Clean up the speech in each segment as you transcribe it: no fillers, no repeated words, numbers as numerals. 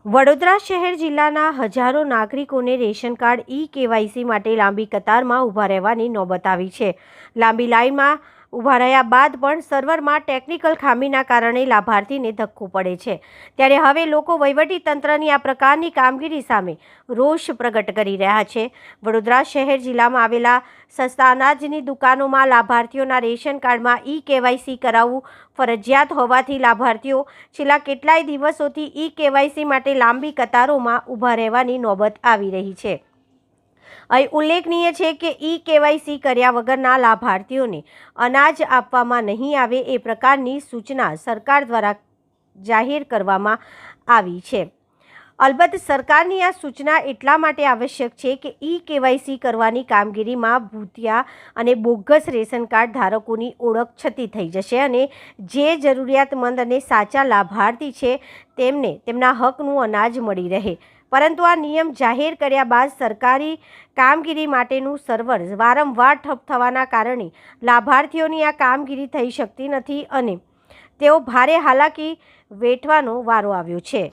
વડોદરા શહેર જિલ્લાના હજારો નાગરિકોને રેશન કાર્ડ કેવાયસી માટે લાંબી કતારમાં ઊભા રહેવાની નોબત આવી છે। લાંબી લાઇનમાં ઊભા રહ્યા બાદ પણ સર્વરમાં ટેકનિકલ ખામીના કારણે લાભાર્થીને ધક્કો પડે છે। ત્યારે હવે લોકો વહીવટી તંત્રની આ પ્રકારની કામગીરી સામે રોષ પ્રગટ કરી રહ્યા છે। વડોદરા શહેર જિલ્લામાં આવેલા સસ્તા અનાજની દુકાનોમાં લાભાર્થીઓના રેશન કાર્ડમાં કેવાયસી કરાવવું ફરજિયાત હોવાથી લાભાર્થીઓ છેલ્લા કેટલાય દિવસોથી કેવાયસી માટે લાંબી કતારોમાં ઊભા રહેવાની નોબત આવી રહી છે। અહીં ઉલ્લેખનીય છે કે કેવાયસી કર્યા વગરના લાભાર્થીઓને અનાજ આપવામાં નહીં આવે એ પ્રકારની સૂચના સરકાર દ્વારા જાહેર કરવામાં આવી છે। અલબત્ત સરકારની આ સૂચના એટલા માટે આવશ્યક છે કે કેવાયસી કરવાની કામગીરીમાં ભૂતિયા અને બોગસ રેશન કાર્ડ ધારકોની ઓળખ છતી થઈ જશે અને જે જરૂરિયાતમંદ અને સાચા લાભાર્થી છે તેમને તેમના હકનું અનાજ મળી રહે। પરંતુ આ નિયમ જાહેર કર્યા બાદ સરકારી કામગીરી માટેનું સર્વર વારંવાર ઠપ થવાના કારણે લાભાર્થીઓની આ કામગીરી થઈ શકતી નથી અને તેઓ ભારે હાલાકી વેઠવાનો વારો આવ્યો છે।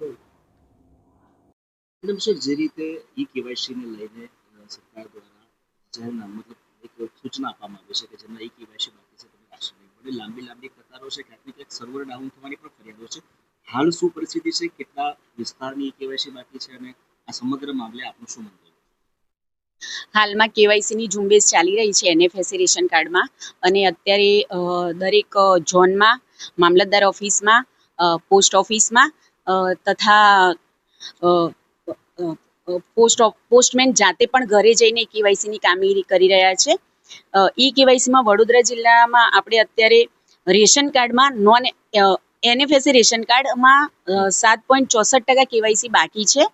મેડમ સર, જે રીતે કેવાયસી ને લઈને સરકાર દ્વારા જાહેરનામું મતલબ એક સૂચના આપવામાં આવી છે કે જેમાં કેવાયસી બાકી છે તમે રાશન નહીં મળે, લાંબી કતારો છે, ક્યાંક ને ક્યાંક સર્વર ડાઉન થવાની પણ ફરિયાદો છે। હાલ શું પરિસ્થિતિ છે, કેટલા વિસ્તારની કેવાયસી બાકી છે અને આ સમગ્ર મામલે આપનું શું મંતવ્ય? હાલમાં કેવાયસીની ઝુંબેશ ચાલી રહી છે એનએફએસસી રેશન કાર્ડમાં અને અત્યારે દરેક ઝોનમાં, મામલતદાર ઓફિસમાં, પોસ્ટ ઓફિસમાં તથા પોસ્ટમેન જાતે પણ ઘરે જઈને કેવાયસીની કામગીરી કરી રહ્યા છે। કેવાયસીમાં વડોદરા જિલ્લામાં આપણે અત્યારે રેશન કાર્ડમાં એનએફએસસી રેશન કાર્ડમાં 7.64% કેવાયસી બાકી છે,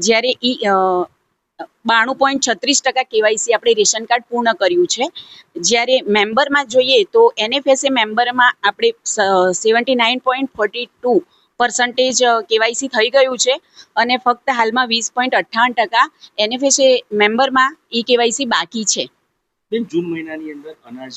જ્યારે 92.36% કેવાયસી આપણે રેશન કાર્ડ પૂર્ણ કર્યું છે। જ્યારે મેમ્બરમાં જોઈએ તો એનએફએસએ મેમ્બરમાં આપણે 79.42% કેવાયસી થઈ ગયું છે અને ફક્ત હાલમાં 20.58% એનએફએસએ મેમ્બરમાં કેવાયસી બાકી છે। બેન, જૂન મહિનાની અંદર અનાજ